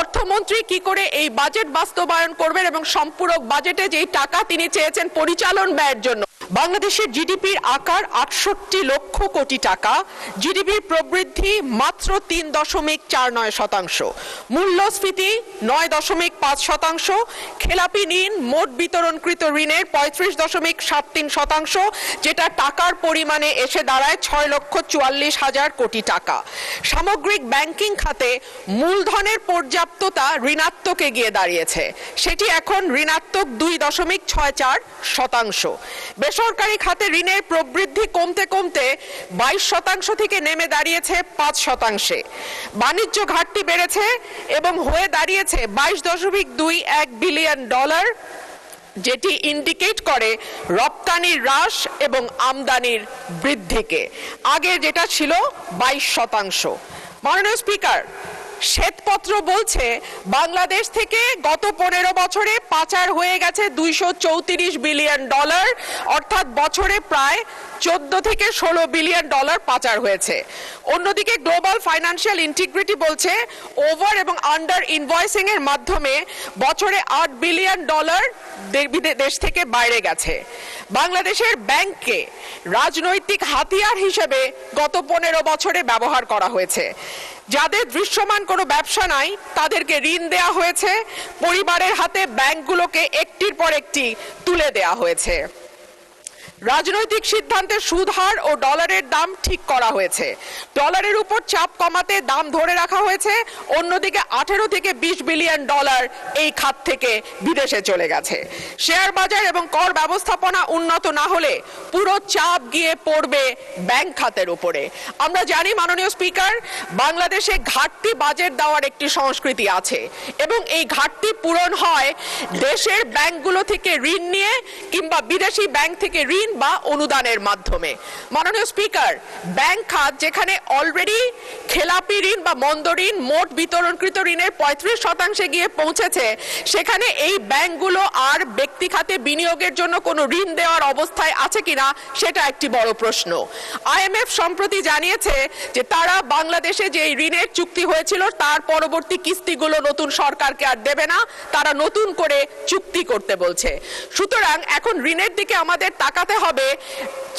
অর্থমন্ত্রী কি করে এই বাজেট বাস্তবায়ন করবেন এবং সম্পূরক বাজেটে যেই টাকা তিনি চেয়েছেন পরিচালন ব্যয়ের জন্য। বাংলাদেশের জিডিপির আকার ৬৮ লক্ষ কোটি টাকা, জিডিপির প্রবৃদ্ধি মাত্র ৩.৪৯%, মূল্যস্ফীতি ৯.৫%, খেলাপি ঋণ মোট বিতরণকৃত ঋণের ৩৫.৭৩%, যেটা টাকার পরিমাণে এসে দাঁড়ায় ৬,৪৪,০০০ কোটি টাকা। সামগ্রিক ব্যাংকিং খাতে মূলধনের পর্যাপ্ততা ঋণাত্মকে গিয়ে দাঁড়িয়েছে, সেটি এখন ঋণাত্মক ২.৬৪%। বেসরকারি খাতে ঋণের প্রবৃদ্ধি কমতে কমতে ২২% থেকে নেমে দাঁড়িয়েছে ৫%। বাণিজ্য ঘাটতি বেড়েছে এবং হয়ে দাঁড়িয়েছে $২২.২১ বিলিয়ন, যেটি ইন্ডিকেট করে রপ্তানির হ্রাস এবং আমদানির বৃদ্ধিকে। আগে যেটা ছিল ২২%। মাননীয় স্পিকার, শ্বেতপত্র বলছে বাংলাদেশ থেকে গত ১৫ বছরে পাচার হয়ে গেছে $২৩৪ বিলিয়ন, অর্থাৎ বছরে প্রায় ১৪ থেকে ১৬ বিলিয়ন ডলার পাচার হয়েছে। অন্যদিকে গ্লোবাল ফাইন্যান্সিয়াল ইন্টিগ্রিটি বলছে ওভার এবং আন্ডার ইনভয়েসিং এর মাধ্যমে বছরে $৮ বিলিয়ন দেশ থেকে বাইরে গেছে। বাংলাদেশের ব্যাংককে রাজনৈতিক হাতিয়ার হিসেবে গত ১৫ বছরে ব্যবহার করা হয়েছে। যাদের দৃশ্যমান কোনো ব্যবসা নাই তাদেরকে ঋণ দেয়া হয়েছে, পরিবারের হাতে ব্যাংকগুলোকে একটির পর একটি তুলে দেয়া হয়েছে। রাজনৈতিক সিদ্ধান্তে সুদ হার ও ডলারের দাম ঠিক করা হয়েছে, ডলারের উপর চাপ কমাতে দাম ধরে রাখা হয়েছে। অন্যদিকে ১৮ থেকে ২০ বিলিয়ন ডলার এই খাত থেকে বিদেশে চলে গেছে। শেয়ার বাজার এবং কর ব্যবস্থাপনা উন্নত না হলে পুরো চাপ গিয়ে পড়বে ব্যাংক খাতের উপরে। আমরা জানি মাননীয় স্পিকার, বাংলাদেশে ঘাটতি বাজেট দেওয়ার একটি সংস্কৃতি আছে এবং এই ঘাটতি পূরণ হয় দেশের ব্যাংকগুলো থেকে ঋণ নিয়ে কিংবা বিদেশি ব্যাংক থেকে ঋণ বা অনুদানের মাধ্যমে। মাননীয় স্পিকার, ব্যাংক খাত যেখানে অলরেডি খেলাপি ঋণ বা মন্দ ঋণ মোট বিতরণকৃত ঋণের ৩৫% গিয়ে পৌঁছেছে, সেখানে এই ব্যাংকগুলো আর ব্যক্তি খাতে বিনিয়োগের জন্য কোনো ঋণ দেওয়ার অবস্থায় আছে কিনা সেটা একটি বড় প্রশ্ন। IMF সম্প্রতি জানিয়েছে যে তারা বাংলাদেশে যে ঋণের চুক্তি হয়েছিল তার পরবর্তী কিস্তিগুলো নতুন সরকারকে আর দেবে না, তারা নতুন করে চুক্তি করতে বলছে। সুতরাং এখন ঋণের দিকে আমাদের তাকাতে হবে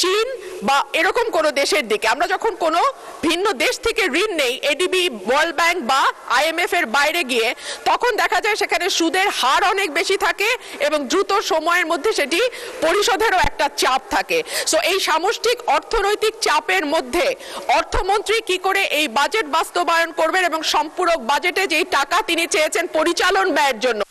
চীন বা এরকম কোন দেশের দিকে। আমরা যখন কোনো ভিন্ন দেশ থেকে ঋণ নেই এডিবি, ওয়ার্ল্ড ব্যাংক বা IMF এর বাইরে গিয়ে, তখন দেখা যায় সেখানে সুদের হার অনেক বেশি থাকে এবং দ্রুত সময়ের মধ্যে সেটি পরিশোধেরও একটা চাপ থাকে। সো এই সামষ্টিক অর্থনৈতিক চাপের মধ্যে অর্থমন্ত্রী কি করে এই বাজেট বাস্তবায়ন করবেন এবং সম্পূরক বাজেটে যেই টাকা তিনি চেয়েছেন পরিচালন ব্যয়ের জন্য